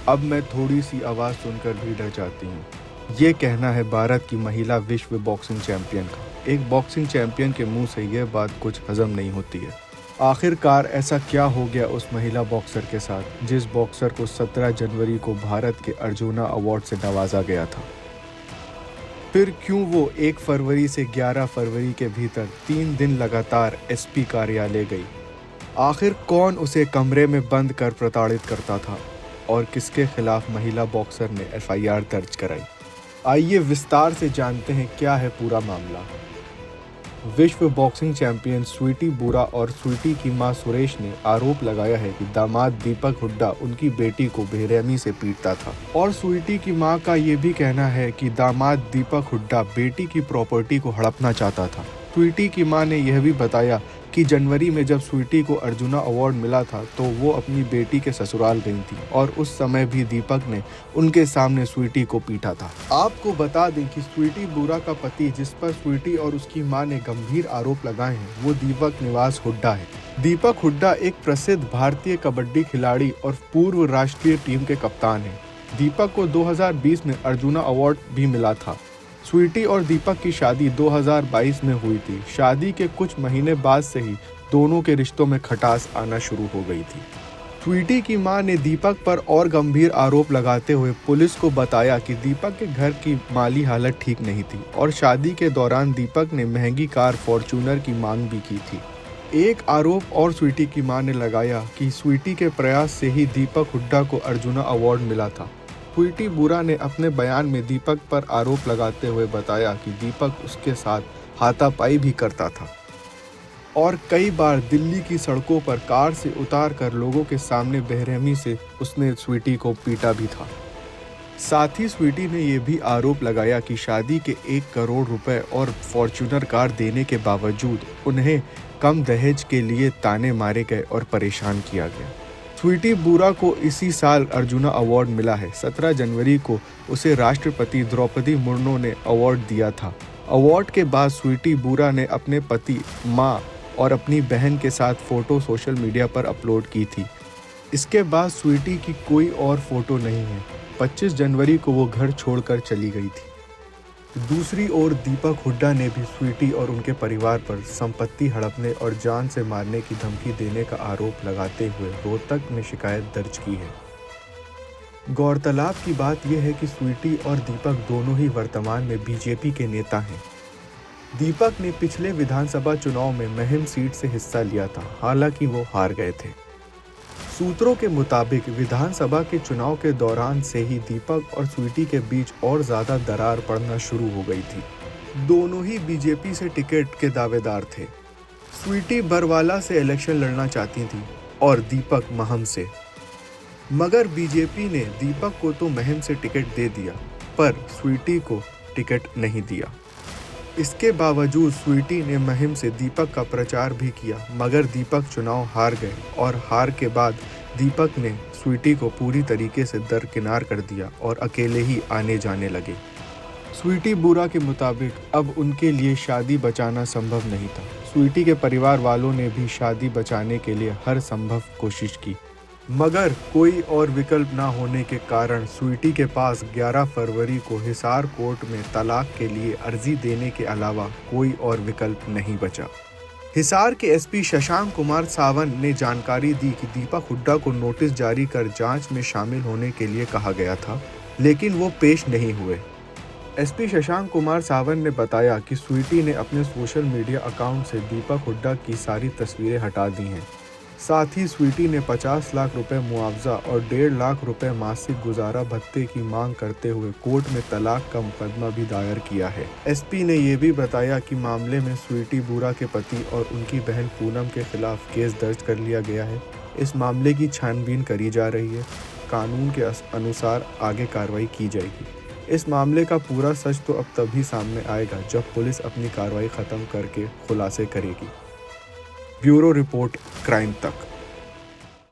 अब मैं थोड़ी सी आवाज़ सुनकर भी डर जाती हूँ। ये कहना है भारत की महिला विश्व बॉक्सिंग चैंपियन का। एक बॉक्सिंग चैंपियन के मुंह से यह बात कुछ हजम नहीं होती है। आखिरकार ऐसा क्या हो गया उस महिला बॉक्सर के साथ, जिस बॉक्सर को 17 जनवरी को भारत के अर्जुना अवार्ड से नवाजा गया था? फिर क्यों वो 1 फरवरी से 11 फरवरी के भीतर 3 दिन लगातार एसपी कार्यालय गई? आखिर कौन उसे कमरे में बंद कर प्रताड़ित करता था और किसके खिलाफ महिला बॉक्सर ने एफआईआर दर्ज कराई? आइए विस्तार से जानते हैं क्या है पूरा मामला। विश्व बॉक्सिंग चैंपियन स्वीटी बुरा और स्वीटी की मां सुरेश ने आरोप लगाया है कि दामाद दीपक हुड्डा उनकी बेटी को बेरहमी से पीटता था, और स्वीटी की मां का ये भी कहना है कि दामाद दीपक हुड्डा बेटी की प्रॉपर्टी को हड़पना चाहता था। स्वीटी की मां ने यह भी बताया कि जनवरी में जब स्वीटी को अर्जुना अवार्ड मिला था तो वो अपनी बेटी के ससुराल गई थी, और उस समय भी दीपक ने उनके सामने स्वीटी को पीटा था। आपको बता दें कि स्वीटी बुरा का पति, जिस पर स्वीटी और उसकी मां ने गंभीर आरोप लगाए हैं, वो दीपक निवास हुड्डा है। दीपक हुड्डा एक प्रसिद्ध भारतीय कबड्डी खिलाड़ी और पूर्व राष्ट्रीय टीम के कप्तान हैं। दीपक को 2020 में अर्जुना अवार्ड भी मिला था। स्वीटी और दीपक की शादी 2022 में हुई थी। शादी के कुछ महीने बाद से ही दोनों के रिश्तों में खटास आना शुरू हो गई थी। स्वीटी की मां ने दीपक पर और गंभीर आरोप लगाते हुए पुलिस को बताया कि दीपक के घर की माली हालत ठीक नहीं थी, और शादी के दौरान दीपक ने महंगी कार फॉर्च्यूनर की मांग भी की थी। एक आरोप और स्वीटी की मां ने लगाया कि स्वीटी के प्रयास से ही दीपक हुड्डा को अर्जुना अवार्ड मिला था। स्वीटी बुरा ने अपने बयान में दीपक पर आरोप लगाते हुए बताया कि दीपक उसके साथ हाथापाई भी करता था, और कई बार दिल्ली की सड़कों पर कार से उतार कर लोगों के सामने बेरहमी से उसने स्वीटी को पीटा भी था। साथ ही स्वीटी ने यह भी आरोप लगाया कि शादी के 1 करोड़ रुपए और फॉर्च्यूनर कार देने के बावजूद उन्हें कम दहेज के लिए ताने मारे गए और परेशान किया गया। स्वीटी बुरा को इसी साल अर्जुना अवार्ड मिला है। 17 जनवरी को उसे राष्ट्रपति द्रौपदी मुर्मू ने अवार्ड दिया था। अवार्ड के बाद स्वीटी बुरा ने अपने पति, मां और अपनी बहन के साथ फोटो सोशल मीडिया पर अपलोड की थी। इसके बाद स्वीटी की कोई और फोटो नहीं है। 25 जनवरी को वो घर छोड़कर चली गई थी। दूसरी ओर दीपक हुड्डा ने भी स्वीटी और उनके परिवार पर संपत्ति हड़पने और जान से मारने की धमकी देने का आरोप लगाते हुए रोहतक में शिकायत दर्ज की है। गौरतलब की बात यह है कि स्वीटी और दीपक दोनों ही वर्तमान में बीजेपी के नेता हैं। दीपक ने पिछले विधानसभा चुनाव में महम सीट से हिस्सा लिया था, हालांकि वो हार गए थे। सूत्रों के मुताबिक विधानसभा के चुनाव के दौरान से ही दीपक और स्वीटी के बीच और ज्यादा दरार पड़ना शुरू हो गई थी। दोनों ही बीजेपी से टिकट के दावेदार थे। स्वीटी बरवाला से इलेक्शन लड़ना चाहती थी और दीपक महम से, मगर बीजेपी ने दीपक को तो महम से टिकट दे दिया, पर स्वीटी को टिकट नहीं दिया। इसके बावजूद स्वीटी ने महम से दीपक का प्रचार भी किया, मगर दीपक चुनाव हार गए, और हार के बाद दीपक ने स्वीटी को पूरी तरीके से दरकिनार कर दिया और अकेले ही आने जाने लगे। स्वीटी बुरा के मुताबिक अब उनके लिए शादी बचाना संभव नहीं था। स्वीटी के परिवार वालों ने भी शादी बचाने के लिए हर संभव कोशिश की, मगर कोई और विकल्प न होने के कारण स्वीटी के पास 11 फरवरी को हिसार कोर्ट में तलाक के लिए अर्जी देने के अलावा कोई और विकल्प नहीं बचा। हिसार के एसपी शशांक कुमार सावन ने जानकारी दी कि दीपक हुड्डा को नोटिस जारी कर जांच में शामिल होने के लिए कहा गया था, लेकिन वो पेश नहीं हुए। एसपी शशांक कुमार सावन ने बताया कि स्वीटी ने अपने सोशल मीडिया अकाउंट से दीपक हुड्डा की सारी तस्वीरें हटा दी हैं। साथ ही स्वीटी ने 50 लाख रुपए मुआवजा और 1.5 लाख रुपए मासिक गुजारा भत्ते की मांग करते हुए कोर्ट में तलाक का मुकदमा भी दायर किया है। एसपी ने यह भी बताया कि मामले में स्वीटी बुरा के पति और उनकी बहन पूनम के खिलाफ केस दर्ज कर लिया गया है। इस मामले की छानबीन करी जा रही है। कानून के अनुसार आगे कार्रवाई की जाएगी। इस मामले का पूरा सच तो अब तभी सामने आएगा जब पुलिस अपनी कार्रवाई खत्म करके खुलासे करेगी। ब्यूरो रिपोर्ट, क्राइम तक।